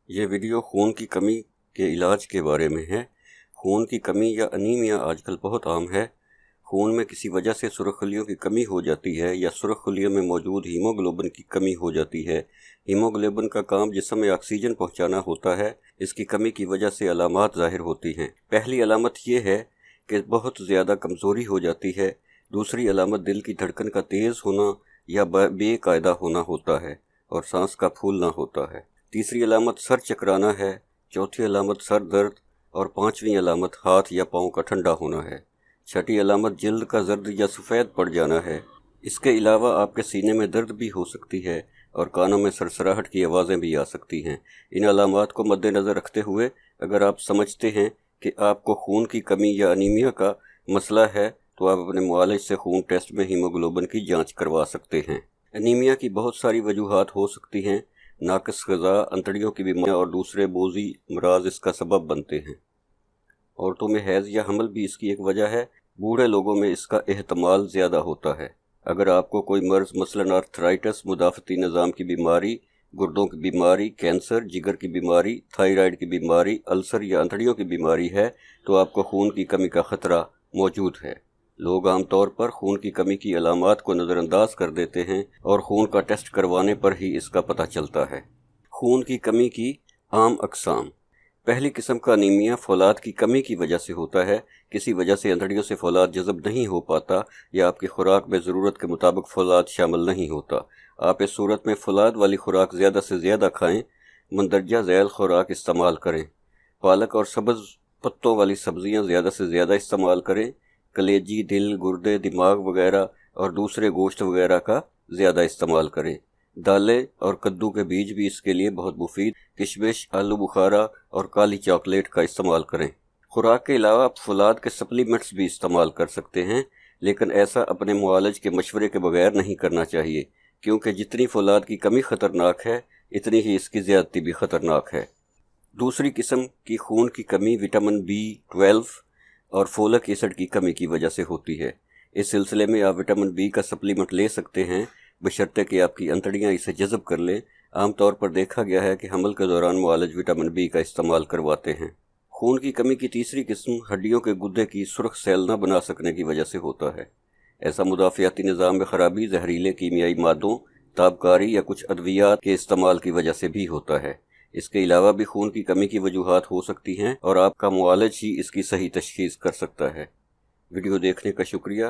یہ ویڈیو خون کی کمی کے علاج کے بارے میں ہے۔ خون کی کمی یا انیمیا آج کل بہت عام ہے۔ خون میں کسی وجہ سے سرخ خلیوں کی کمی ہو جاتی ہے یا سرخ خلیوں میں موجود ہیموگلوبن کی کمی ہو جاتی ہے۔ ہیموگلوبن کا کام جسم میں آکسیجن پہنچانا ہوتا ہے۔ اس کی کمی کی وجہ سے علامات ظاہر ہوتی ہیں۔ پہلی علامت یہ ہے کہ بہت زیادہ کمزوری ہو جاتی ہے۔ دوسری علامت دل کی دھڑکن کا تیز ہونا یا بے قاعدہ ہونا ہوتا ہے اور سانس کا پھولنا ہوتا ہے۔ تیسری علامت سر چکرانا ہے۔ چوتھی علامت سر درد اور پانچویں علامت ہاتھ یا پاؤں کا ٹھنڈا ہونا ہے۔ چھٹی علامت جلد کا زرد یا سفید پڑ جانا ہے۔ اس کے علاوہ آپ کے سینے میں درد بھی ہو سکتی ہے اور کانوں میں سرسراہٹ کی آوازیں بھی آ سکتی ہیں۔ ان علامات کو مد نظر رکھتے ہوئے اگر آپ سمجھتے ہیں کہ آپ کو خون کی کمی یا انیمیا کا مسئلہ ہے تو آپ اپنے معالج سے خون ٹیسٹ میں ہیموگلوبن کی جانچ کروا سکتے ہیں۔ انیمیا کی بہت ساری وجوہات ہو سکتی ہیں۔ ناقص غذا، انتڑیوں کی بیماریاں اور دوسرے بوزی امراض اس کا سبب بنتے ہیں۔ عورتوں میں حیض یا حمل بھی اس کی ایک وجہ ہے۔ بوڑھے لوگوں میں اس کا احتمال زیادہ ہوتا ہے۔ اگر آپ کو کوئی مرض مثلاً آرتھرائٹس، مدافعتی نظام کی بیماری، گردوں کی بیماری، کینسر، جگر کی بیماری، تھائرائیڈ کی بیماری، السر یا انتڑیوں کی بیماری ہے تو آپ کو خون کی کمی کا خطرہ موجود ہے۔ لوگ عام طور پر خون کی کمی کی علامات کو نظر انداز کر دیتے ہیں اور خون کا ٹیسٹ کروانے پر ہی اس کا پتہ چلتا ہے۔ خون کی کمی کی عام اقسام۔ پہلی قسم کا انیمیا فولاد کی کمی کی وجہ سے ہوتا ہے۔ کسی وجہ سے انتڑیوں سے فولاد جذب نہیں ہو پاتا یا آپ کی خوراک میں ضرورت کے مطابق فولاد شامل نہیں ہوتا۔ آپ اس صورت میں فولاد والی خوراک زیادہ سے زیادہ کھائیں۔ مندرجہ ذیل خوراک استعمال کریں۔ پالک اور سبز پتوں والی سبزیاں زیادہ سے زیادہ استعمال کریں۔ کلیجی، دل، گردے، دماغ وغیرہ اور دوسرے گوشت وغیرہ کا زیادہ استعمال کریں۔ دالیں اور کدو کے بیج بھی اس کے لیے بہت مفید۔ کشمش، آلو بخارا اور کالی چاکلیٹ کا استعمال کریں۔ خوراک کے علاوہ آپ فولاد کے سپلیمنٹس بھی استعمال کر سکتے ہیں، لیکن ایسا اپنے معالج کے مشورے کے بغیر نہیں کرنا چاہیے، کیونکہ جتنی فولاد کی کمی خطرناک ہے اتنی ہی اس کی زیادتی بھی خطرناک ہے۔ دوسری قسم کی خون کی کمی وٹامن B12 اور فولک ایسڈ کی کمی کی وجہ سے ہوتی ہے۔ اس سلسلے میں آپ وٹامن B کا سپلیمنٹ لے سکتے ہیں، بشرطے کہ آپ کی انتڑیاں اسے جذب کر لیں۔ عام طور پر دیکھا گیا ہے کہ حمل کے دوران معالج وٹامن B کا استعمال کرواتے ہیں۔ خون کی کمی کی تیسری قسم ہڈیوں کے گدے کی سرخ سیل نہ بنا سکنے کی وجہ سے ہوتا ہے۔ ایسا مدافعتی نظام میں خرابی، زہریلے کیمیائی مادوں، تابکاری یا کچھ ادویات کے استعمال کی وجہ سے بھی ہوتا ہے۔ اس کے علاوہ بھی خون کی کمی کی وجوہات ہو سکتی ہیں اور آپ کا معالج ہی اس کی صحیح تشخیص کر سکتا ہے۔ ویڈیو دیکھنے کا شکریہ۔